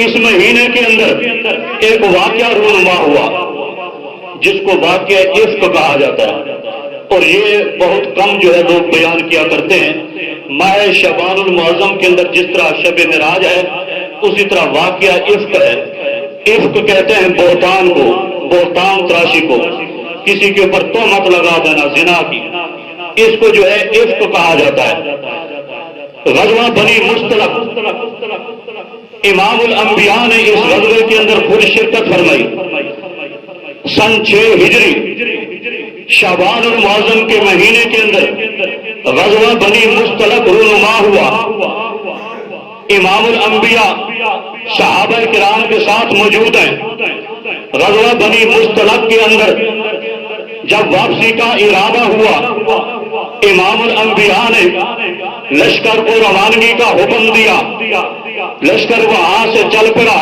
اس مہینے کے اندر ایک واقعہ رونما ہوا جس کو واقعہ عفق کہا جاتا ہے، اور یہ بہت کم جو ہے لوگ بیان کیا کرتے ہیں۔ ماہ شعبان المعظم کے اندر جس طرح شب معراج ہے، اسی طرح واقعہ عفق ہے۔ عفق کہتے ہیں بہتان کو، بہتان تراشی کو، کسی کے اوپر تہمت لگا دینا زنا کی، اس کو جو ہے عفق کہا جاتا ہے۔ غزوہ بنی مصطلق، امام الانبیاء نے اس غزوے کے اندر خود شرکت فرمائی۔ سن 6 ہجری شعبان المعظم کے مہینے کے اندر غزوہ بنی مصطلق رونما ہوا۔ امام الانبیاء صحابہ کرام کے ساتھ موجود ہیں۔ غزوہ بنی مصطلق کے اندر جب واپسی کا ارادہ ہوا، امام الانبیاء نے لشکر کو روانگی کا حکم دیا۔ لشکر وہاں سے چل پڑا۔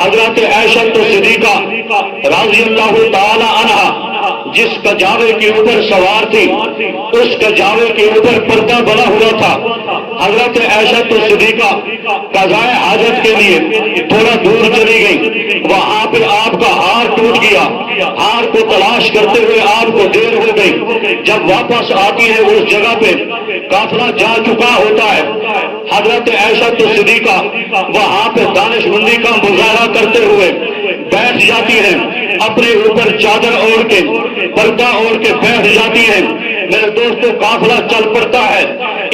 حضرت عائشہ صدیقہ رضی اللہ تعالی عنہا جس کجاوے کے اوپر سوار تھی، اس کجاوے کے اوپر پردہ بنا ہوا تھا۔ حضرت عائشہ صدیقہ قضائے حاجت کے لیے تھوڑا دور چلی گئی۔ وہاں پہ آپ کا ہار ٹوٹ گیا۔ ہار کو تلاش کرتے ہوئے آپ کو دیر ہو گئی۔ جب واپس آتی ہے اس جگہ پہ قافلہ جا چکا ہوتا ہے۔ حضرت عائشہ صدیقہ وہاں پہ دانش مندی کا مظاہرہ کرتے ہوئے بیٹھ جاتی ہیں، اپنے اوپر چادر اوڑھ کے، پردہ اوڑھ کے بیٹھ جاتی ہیں۔ میرے دوستوں، قافلہ چل پڑتا ہے۔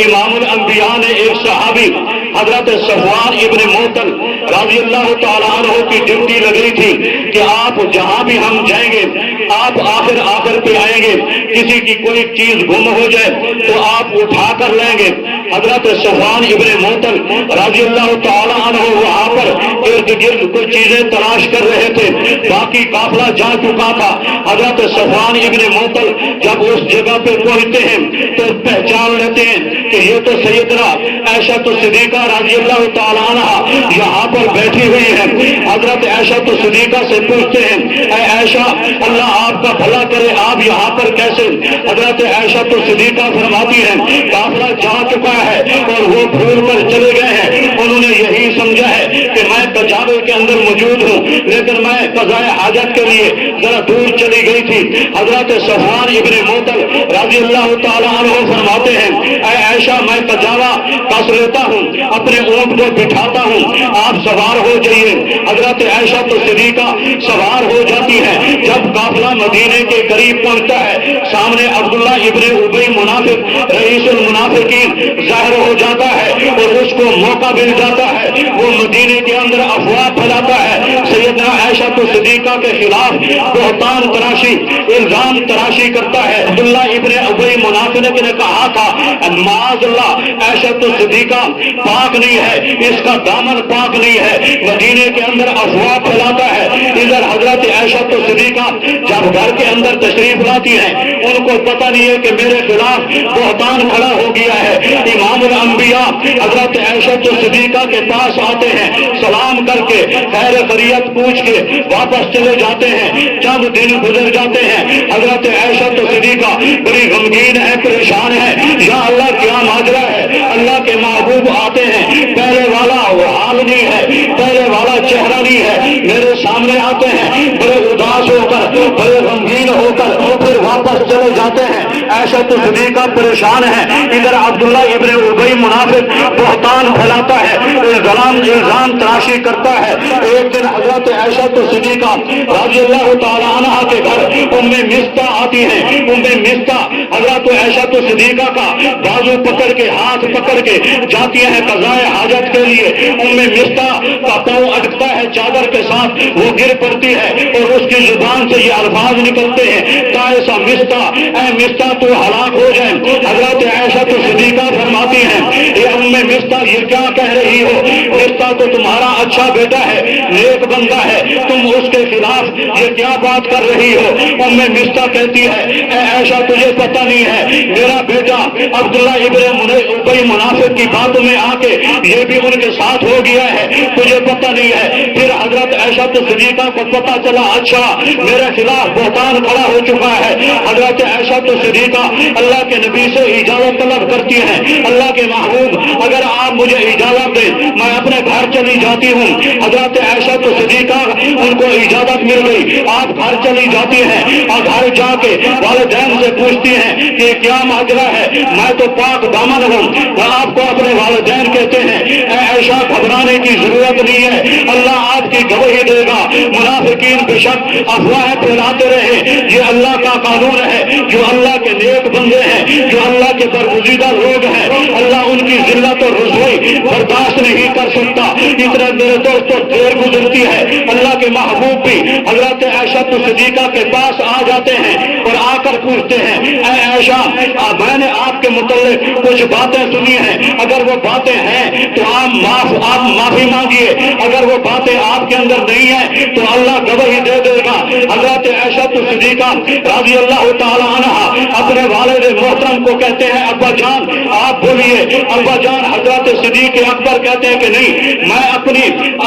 امام الانبیاء نے ایک صحابی حضرت صفوان ابن معطل رضی اللہ تعالیٰ عنہ کی ڈیوٹی لگی تھی کہ آپ جہاں بھی ہم جائیں گے، آپ آخر پہ آئیں گے، کسی کی کوئی چیز گم ہو جائے تو آپ اٹھا کر لیں گے۔ حضرت صفوان ابن معطل رضی اللہ تعالیٰ عنہ وہاں پر ارد گرد کچھ چیزیں تلاش کر رہے تھے، باقی قافلہ جا چکا تھا۔ حضرت صفوان ابن معطل جب اس جگہ پہ پہنچتے ہیں تو پہچان لیتے ہیں کہ یہ تو سیدنا عائشہ صدیقہ رضی اللہ تعالیٰ عنہ یہاں پر بیٹھی ہوئی ہے۔ حضرت عائشہ صدیقہ سے پوچھتے ہیں، اے عائشہ، اللہ آپ کا بھلا کرے، آپ یہاں پر کیسے؟ حضرت عائشہ صدیقہ فرماتی ہیں قافلہ جا چکا ہے اور وہ بھول کر چلے گئے ہیں۔ انہوں نے یہی سمجھا ہے کہ میں کجاوے کے اندر موجود ہوں، لیکن میں قضائے حاجت کے لیے ذرا دور چلی گئی تھی۔ حضرت صفوان ابن معطل رضی اللہ تعالیٰ عنہ فرماتے ہیں، اے عائشہ، میں کجاوا کس لیتا ہوں، اپنے اونٹ کو بٹھاتا ہوں، آپ سوار ہو جائیے۔ حضرت عائشہ صدیقہ سوار ہو جاتی ہے۔ جب قافلہ مدینے کے قریب پہنچتا ہے، سامنے عبداللہ ابن ابی منافق رئیس المنافقین ظاہر ہو جاتا ہے اور اس کو موقع مل جاتا ہے، وہ مدینے کے اندر افواہ پھیلاتا ہے، سیدنا عائشہ صدیقہ کے خلاف بہتان تراشی، الزام تراشی کرتا ہے۔ عبداللہ ابن ابی منافق نے کہا تھا، معاذ اللہ، عائشہ صدیقہ پاک نہیں ہے، اس کا دامن پاک نہیں ہے، مدینے کے اندر افواہ پھیلاتا ہے۔ ادھر حضرت عائشہ صدیقہ جب گھر کے اندر تشریف لاتی ہیں، ان کو پتہ نہیں ہے کہ میرے خلاف بہتان کھڑا ہو گیا ہے۔ امام الانبیاء حضرت عائشہ صدیقہ کے پاس آتے ہیں، سلام کر کے خیر خیریت پوچھ کے واپس چلے جاتے ہیں۔ چند دن گزر جاتے ہیں، حضرت عائشہ صدیقہ بڑی غمگین ہے، پریشان ہے، یا اللہ کیا ماجرا ہے؟ اللہ کے محبوب آتے ہیں، پہلے والا حال نہیں ہے، پہلے والا چہرہ نہیں ہے، میرے سامنے آتے ہیں بڑے اداس ہو کر، بڑے غمگین ہو کر، پھر واپس چلے جاتے ہیں۔ عائشہ صدیقہ پریشان ہے۔ ادھر عبداللہ ابن ابی منافق بہتان پھیلاتا ہے، الزام تراشی کرتا ہے۔ ایک دن حضرت عائشہ صدیقہ رضی اللہ تعالیٰ عنہ کے گھر ام مصطح آتی ہیں۔ ام مصطح حضرت عائشہ صدیقہ کا بازو پکڑ کے، ہاتھ پکڑ کے جاتی ہیں قضائے حاجت کے لیے۔ ام مصطح کا پاؤں اٹکتا ہے چادر کے ساتھ، وہ گر پڑتی ہے اور اس کی زبان سے یہ الفاظ نکلتے ہیں، تائسا مصطح، اے مصطح تو ہلاک ہو جائے۔ حضرت عائشہ صدیقہ فرماتی ہیں، اے ام مصطح، یہ کیا کہہ رہی ہو؟ مصطح تو تمہارا اچھا بیٹا ہے، نیک بندہ ہے، تم اس کے خلاف یہ کیا بات کر رہی ہو؟ ام مصطح کہتی ہے، اے عائشہ، تجھے پتہ نہیں ہے میرا بیٹا عبداللہ ابن ابی منافق کی باتوں میں آ کے یہ بھی ان کے ساتھ ہو گیا ہے، تجھے پتہ نہیں ہے۔ پھر حضرت عائشہ صدیقہ کو پتہ چلا، اچھا میرے خلاف بہتان کھڑا ہو چکا ہے۔ حضرت عائشہ صدیقہ اللہ کے نبی سے اجازت طلب کرتی ہیں، اللہ کے محبوب اگر آپ مجھے اجازت دیں میں اپنے گھر چلی جاتی ہوں. حضرت عائشہ تو صدیقہ ان کو اجازت مل گئی. آپ گھر چلی جاتی ہیں اور گھر جا کے والدین سے پوچھتی ہیں کہ کیا ماجرا ہے, میں تو پاک دامن ہوں. آپ کو اپنے والدین کہتے ہیں اے عائشہ گھبرانے کی ضرورت نہیں ہے, اللہ آپ کی گواہی دے گا. منافقین بے شک افواہیں پھیلاتے رہے, یہ اللہ کا قانون ہے. جو اللہ کے نیک بندے ہیں, جو اللہ کے برگزیدہ لوگ ہیں, اللہ ان کی ذلت اور رسوائی برداشت نہیں کر سکتا. اس طرح میرے دوستوں دیر گزرتی ہے, اللہ کے محبوب بھی حضرت عائشہ صدیقہ کے پاس آ جاتے ہیں اور آ کر پوچھتے ہیں اے عائشہ میں نے آپ کے متعلق کچھ باتیں سنی ہیں, اگر وہ باتیں ہیں تو آپ معافی مانگیے, اگر وہ باتیں آپ کے اندر نہیں ہیں تو اللہ گواہی دے دے گا. حضرت عائشہ صدیقہ رضی اللہ تعالی عنہ اپنے والد محترم کو کہتے ہیں ابا جان آپ بولیے. ابا جان حضرت صدیق اکبر کہتے ہیں کہ نہیں, میں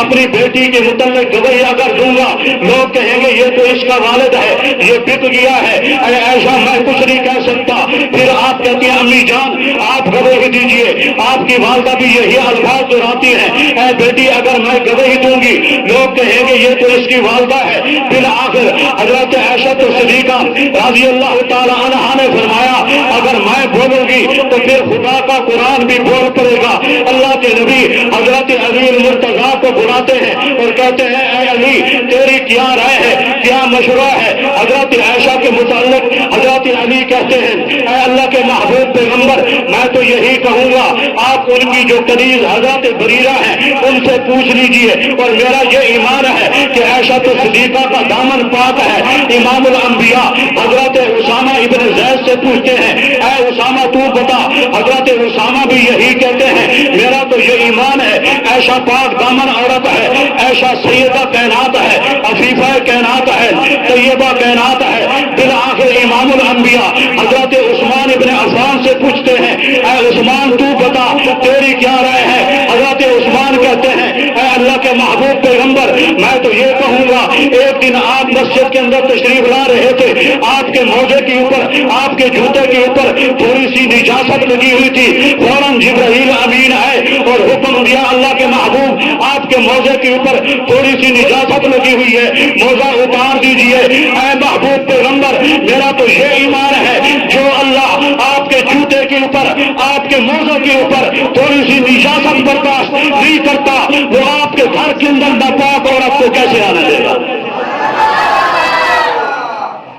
اپنی بیٹی کے متعلق گواہی اگر دوں گا لوگ کہیں گے یہ تو اس کا والد ہے, یہ بک گیا ہے. اے عائشہ میں کچھ نہیں کہہ سکتا. پھر آپ کہتی ہیں امی جان آپ گواہی دیجئے. آپ کی والدہ بھی یہی الفاظ دہراتی ہیں اے بیٹی اگر میں گواہی دوں گی لوگ کہیں گے یہ تو اس کی والدہ ہے. پھر آخر حضرت عائشہ صدیقہ رضی اللہ تعالی عنہا نے فرمایا اگر میں بولوں گی تو پھر خدا کا قرآن بھی بول پڑے گا. اللہ کے نبی حضرت علی المرتضیٰ کو بلاتے ہیں اور کہتے ہیں اے علی تیری کیا رائے ہے, کیا مشورہ ہے حضرت عائشہ کے متعلق. حضرت علی کہتے ہیں اے اللہ کے محبوب پیغمبر میں تو یہی کہوں گا آپ ان کی جو کنیز حضرت بریرہ ہیں ان سے پوچھ لیجئے. اور میرا یہ ایمان ہے کہ عائشہ صدیقہ کا دامن پاک ہے. امام الانبیاء حضرت اسامہ ابن زید سے پوچھتے ہیں اے اسامہ تو بتا. حضرت اسامہ بھی یہی کہتے ہیں میرا تو یہ ایمان ہے عائشہ پاک دامن عورت ہے, عائشہ سیدہ کائنات ہے, عفیفہ کائنات ہے, طیبہ کائنات ہے. بالآخر امام الانبیاء حضرت عثمان ابن عفان سے پوچھتے ہیں اے عثمان تو بتا تیری کیا رائے ہے. حضرت عثمان کہتے ہیں اے اللہ کے محبوب پیغمبر میں تو یہ کہوں گا ایک دن آپ مسجد کے اندر تشریف لا رہے تھے, آپ کے موزے کے اوپر آپ کے جوتے کے اوپر تھوڑی سی نجاست لگی ہوئی تھی. فوراً جبرائیل امین آئے اور حکم دیا اللہ کے محبوب آپ کے موزے کے اوپر تھوڑی سی نجاست لگی ہوئی ہے, موزہ اتار دیجئے. اے محبوب پیغمبر میرا تو یہ ایمان ہے جو اللہ آپ کے جوتے کے اوپر آپ کے موزے کے اوپر تھوڑی سی نجاست برداشت نہیں کرتا وہ آپ کے گھر کے اندر ناپاک عورت کو کیسے آنے دے گا.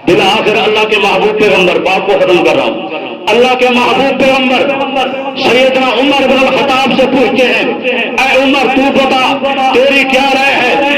بالآخر اللہ کے محبوب پیغمبر بات کو ختم کر رہا ہوں. اللہ کے محبوب پیغمبر سیدنا عمر بن الخطاب سے پوچھتے ہیں اے عمر تو بتا تیری کیا رائے ہے,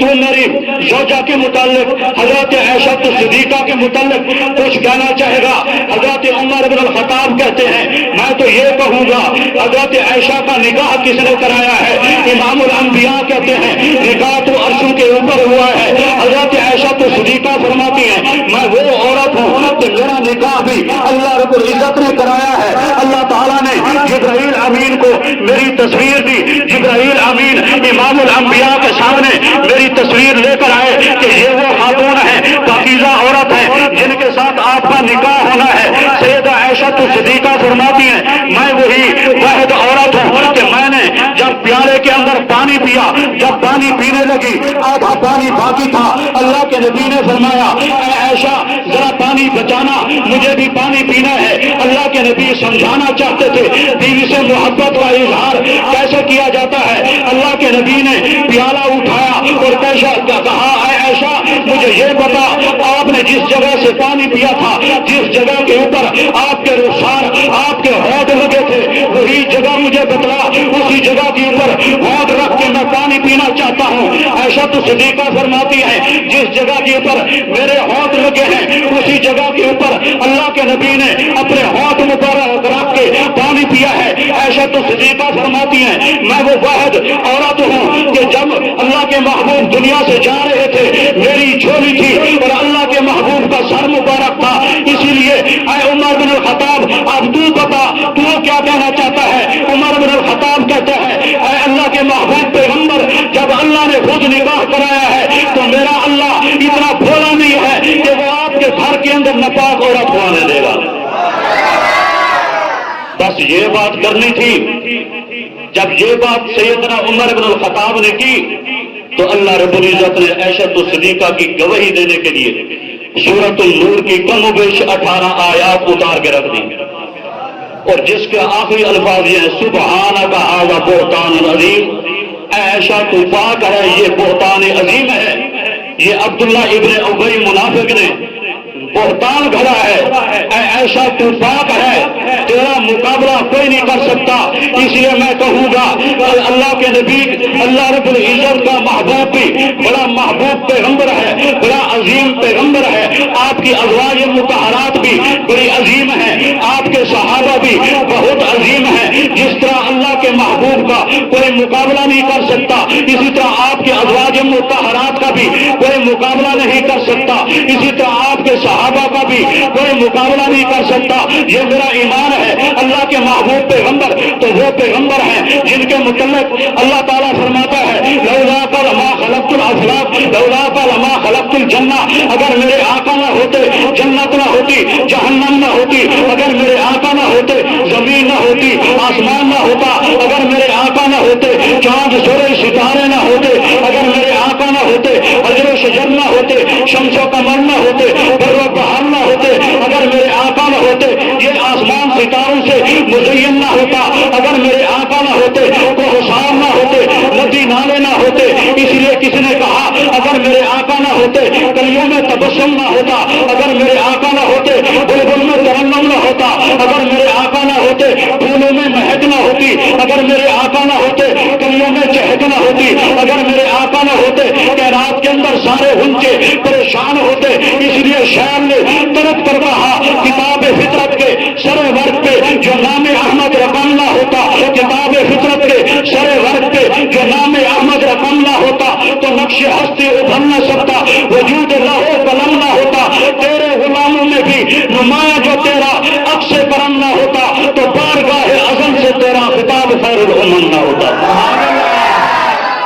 تو میری زوجہ کے متعلق حضرت عائشہ صدیقہ کے متعلق کچھ کہنا چاہے گا. حضرت عمر بن الخطاب کہتے ہیں میں تو یہ کہوں گا حضرت عائشہ کا نکاح کس نے کرایا ہے. امام الانبیاء کہتے ہیں نکاح تو عرشوں کے اوپر ہوا ہے. حضرت عائشہ صدیقہ فرماتی ہیں میں وہ عورت ہوں کہ میرا نکاح بھی اللہ رب العزت نے کرایا ہے. اللہ تعالیٰ نے جبرائیل امین کو میری تصویر دی. جبرائیل امین امام الانبیاء کے سامنے میری تصویر لے کر آئے کہ یہ وہ خاتون ہے پاکیزہ عورت ہے جن کے ساتھ آپ کا نکاح ہونا ہے. سیدہ عائشہ صدیقہ فرماتی ہیں میں وہی واحد عورت ہوں کہ میں نے جب پیالے کے اندر پانی پیا, جب پانی پینے لگی آدھا پانی باقی تھا. اللہ کے نبی نے فرمایا اے عائشہ ذرا پانی بچانا, مجھے بھی پانی پینا ہے. اللہ کے نبی سمجھانا چاہتے تھے بیوی سے محبت کا اظہار کیسے کیا جاتا ہے. اللہ کے نبی نے پیالہ اٹھایا اور کہا اے عائشہ مجھے یہ بتا آپ نے جس جگہ سے پانی پیا تھا, جس جگہ کے اوپر آپ کے رخسار آپ کے ہونٹ لگے تھے وہی جگہ مجھے بتلا, اسی جگہ کے اوپر ہونٹ رکھ کے میں پانی پینا چاہتا ہوں. عائشہ صدیقہ فرماتی ہے جس جگہ کے اوپر میرے ہونٹ لگے ہیں اسی جگہ کے اوپر اللہ کے نبی نے اپنے ہاتھ مبارک رکھ کے پانی پیا ہے. عائشہ صدیقہ فرماتی ہیں میں وہ واحد عورت ہوں کہ جب اللہ کے محبوب دنیا سے جا رہے تھے میری جھولی تھی اور اللہ کے محبوب کا سر مبارک تھا. اسی لیے اے عمر بن الخطاب اب تو بتا تو کیا کہنا چاہتا ہے. عمر بن الخطاب کہتا ہے اے اللہ کے محبوب پیغمبر جب اللہ نے خود نکاح کرایا ہے تو میرا اللہ اتنا بھولا نہیں ہے کہ وہ آپ کے گھر کے اندر ناپاک عورت کو آنے دے گا. بس یہ بات کرنی تھی، جب یہ بات سیدنا عمر بن الخطاب نے کی تو اللہ رب العزت نے عائشہ صدیقہ کی گواہی دینے کے لیے سورۃ النور کی کم و بیش 18 آیات اتار کے رکھ دی، اور جس کے آخری الفاظ یہ ہیں سبحانک ھذا بہتان عظیم، اے عائشہ تو پاک ہے، یہ بہتان عظیم ہے، یہ عبداللہ ابن ابی منافق نے بہتان گھڑا ہے، اے عائشہ تو پاک ہے، تیرا مقابلہ کوئی نہیں کر سکتا، اس لیے میں کہوں گا اللہ کے نبی اللہ رب العزت کا محبوب بھی بڑا محبوب پیغمبر ہے، بڑا عظیم پیغمبر ہے، آپ کی ازواج مطہرات بھی بڑی عظیم ہیں، آپ کے صحابہ بھی بہت عظیم ہیں، جس طرح اللہ کے محبوب کا کوئی مقابلہ نہیں کر سکتا، اسی طرح آپ کے ازواج مطہرات کا بھی کوئی مقابلہ نہیں کر سکتا، اسی طرح آپ کے صحابہ کا بھی کوئی مقابلہ نہیں کر سکتا، یہ میرا ایمان ہے۔ اللہ کے محبوب پیغمبر تو وہ پیغمبر ہیں جن کے متعلق اللہ تعالیٰ فرماتا ہے لولاک لما خلقت الافلاک لولاک لما خلقت الجنہ، اگر میرے آقا نہ ہوتے جنت نہ ہوتی، جہنم نہ ہوتی، اگر میرے آقا نہ ہوتے زمین نہ ہوتی، آسمان نہ ہوتا، اگر میرے آقا نہ ہوتے چاند سورج ستارے نہ ہوتے، اگر میرے آقا نہ ہوتے حجر و شجر نہ ہوتے، شمس و قمر نہ ہوتے، بر و بحر نہ ہوتے، اگر میرے آقا نہ ہوتے یہ آسمان ستاروں سے مزین نہ ہوتا، اگر میرے آقا نہ ہوتے کوہسار نہ ہوتے، ندی نالے نہ ہوتے، اس لیے کسی نے کہا اگر میرے آقا نہ ہوتے کلیوں میں تبسم نہ ہوتا، اگر میرے آقا نہ ہوتے بلبل میں ترنم نہ ہوتا، اگر میرے آقا نہ ہوتے پھولوں میں مہک نہ ہوتی، اگر میرے آقا نہ ہوتے کلیوں میں چہک نہ ہوتی، اگر میرے آقا نہ ہوتے کہ رات کے اندر سارے ہنچے پریشان ہوتے، اس لیے شاعر نے طرف کر رہا کتاب فطرت کے سر ورق پہ جو نام احمد رقم نہ ہوتا، کتاب فطرت کے سر ورق پہ جو نام احمد رقم نہ ہوتا تو نقش ہستی ابھر نہ سکتا، وجود لاہو قلم نہ ہوتا، تیرے غلاموں میں بھی نمایاں جو تیرا عکس کرم نہ ہوتا تو بارگاہ ازل سے تیرا خطاب خیر الامم نہ ہوتا۔